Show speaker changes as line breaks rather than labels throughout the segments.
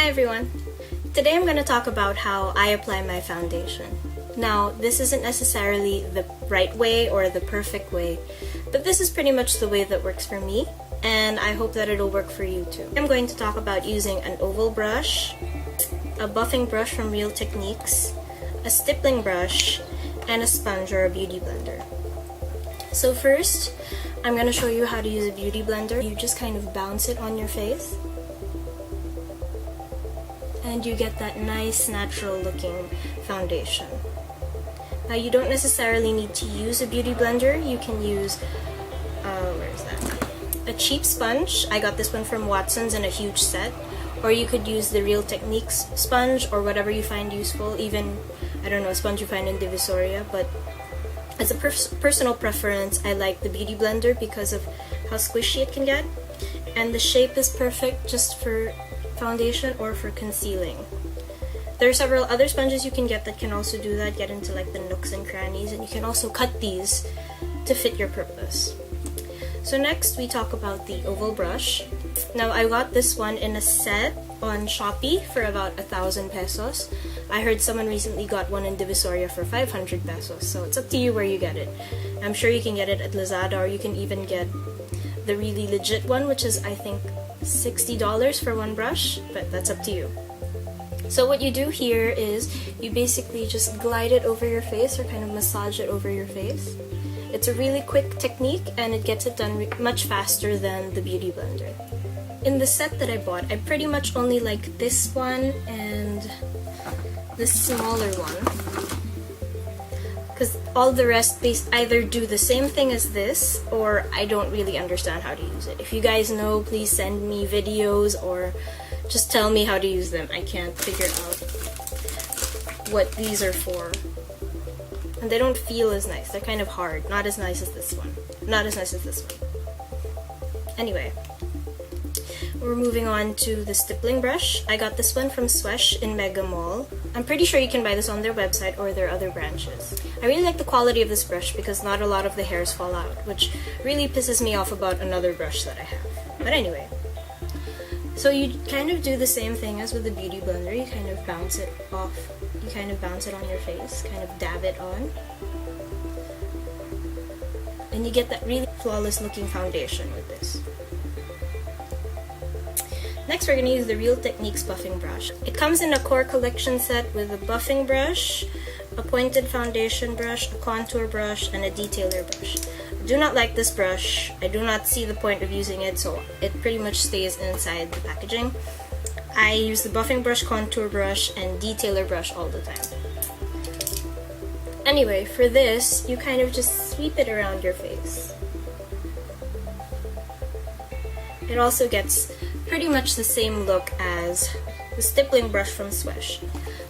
Hi everyone! Today I'm going to talk about how I apply my foundation. Now, this isn't necessarily the right way or the perfect way, but this is pretty much the way that works for me, and I hope that it'll work for you too. I'm going to talk about using an oval brush, a buffing brush from Real Techniques, a stippling brush, and a sponge or a beauty blender. So first, I'm going to show you how to use a beauty blender. You just kind of bounce it on your face, and you get that nice natural looking foundation. Now you don't necessarily need to use a beauty blender. You can use, a cheap sponge. I got this one from Watson's in a huge set. Or you could use the Real Techniques sponge or whatever you find useful. Even, I don't know, a sponge you find in Divisoria. But as a personal preference, I like the beauty blender because of how squishy it can get. And the shape is perfect just for foundation or for concealing. There are several other sponges you can get that can also do that, get into like the nooks and crannies, and you can also cut these to fit your purpose. So next we talk about the oval brush. Now I got this one in a set on Shopee for about 1,000 pesos. I heard someone recently got one in Divisoria for 500 pesos, so it's up to you where you get it. I'm sure you can get it at Lazada, or you can even get the really legit one, which is I think $60 for one brush, but that's up to you. So what you do here is you basically just glide it over your face or kind of massage it over your face. It's a really quick technique and it gets it done much faster than the beauty blender. In the set that I bought, I pretty much only like this one and the smaller one, because all the rest they either do the same thing as this, or I don't really understand how to use it. If you guys know, please send me videos or just tell me how to use them. I can't figure out what these are for. And they don't feel as nice. They're kind of hard. Not as nice as this one. Not as nice as this one. Anyway, we're moving on to the stippling brush. I got this one from Suesh in Mega Mall. I'm pretty sure you can buy this on their website or their other branches. I really like the quality of this brush because not a lot of the hairs fall out, which really pisses me off about another brush that I have. But anyway, so you kind of do the same thing as with the beauty blender. You kind of bounce it off. You kind of bounce it on your face, kind of dab it on. And you get that really flawless looking foundation with this. Next, we're going to use the Real Techniques buffing brush. It comes in a core collection set with a buffing brush, a pointed foundation brush, a contour brush, and a detailer brush. I do not like this brush. I do not see the point of using it, so it pretty much stays inside the packaging. I use the buffing brush, contour brush, and detailer brush all the time. Anyway, for this, you kind of just sweep it around your face. It also gets pretty much the same look as the stippling brush from Suesh.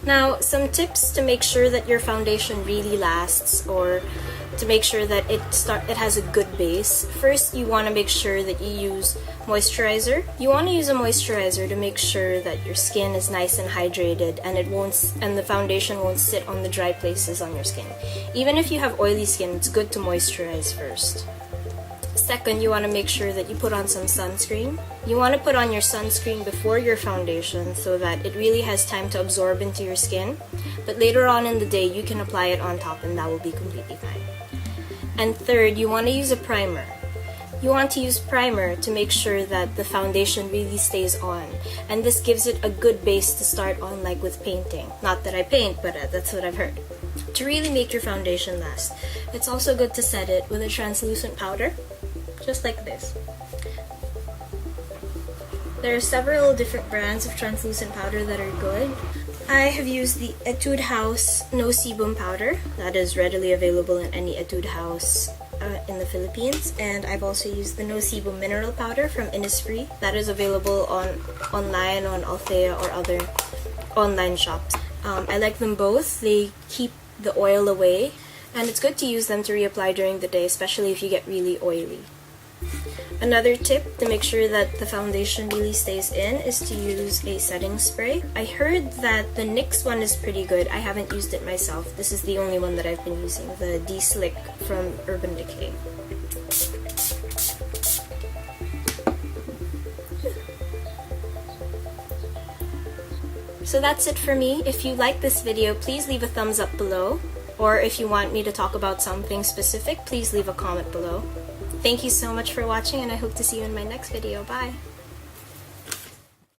Now, some tips to make sure that your foundation really lasts, or to make sure that it has a good base. First, you want to make sure that you use moisturizer. You want to use a moisturizer to make sure that your skin is nice and hydrated and the foundation won't sit on the dry places on your skin. Even if you have oily skin, it's good to moisturize first. Second, you want to make sure that you put on some sunscreen. You want to put on your sunscreen before your foundation so that it really has time to absorb into your skin. But later on in the day, you can apply it on top and that will be completely fine. And third, you want to use a primer. You want to use primer to make sure that the foundation really stays on. And this gives it a good base to start on, like with painting. Not that I paint, but that's what I've heard. To really make your foundation last, it's also good to set it with a translucent powder. Just like this. There are several different brands of translucent powder that are good. I have used the Etude House No Sebum powder that is readily available in any Etude House in the Philippines, and I've also used the No Sebum mineral powder from Innisfree that is available online on Althea or other online shops. I like them both. They keep the oil away, and it's good to use them to reapply during the day, especially if you get really oily. Another tip to make sure that the foundation really stays in is to use a setting spray. I heard that the NYX one is pretty good. I haven't used it myself. This is the only one that I've been using, the D-Slick from Urban Decay. So that's it for me. If you like this video, please leave a thumbs up below. Or if you want me to talk about something specific, please leave a comment below. Thank you so much for watching, and I hope to see you in my next video. Bye!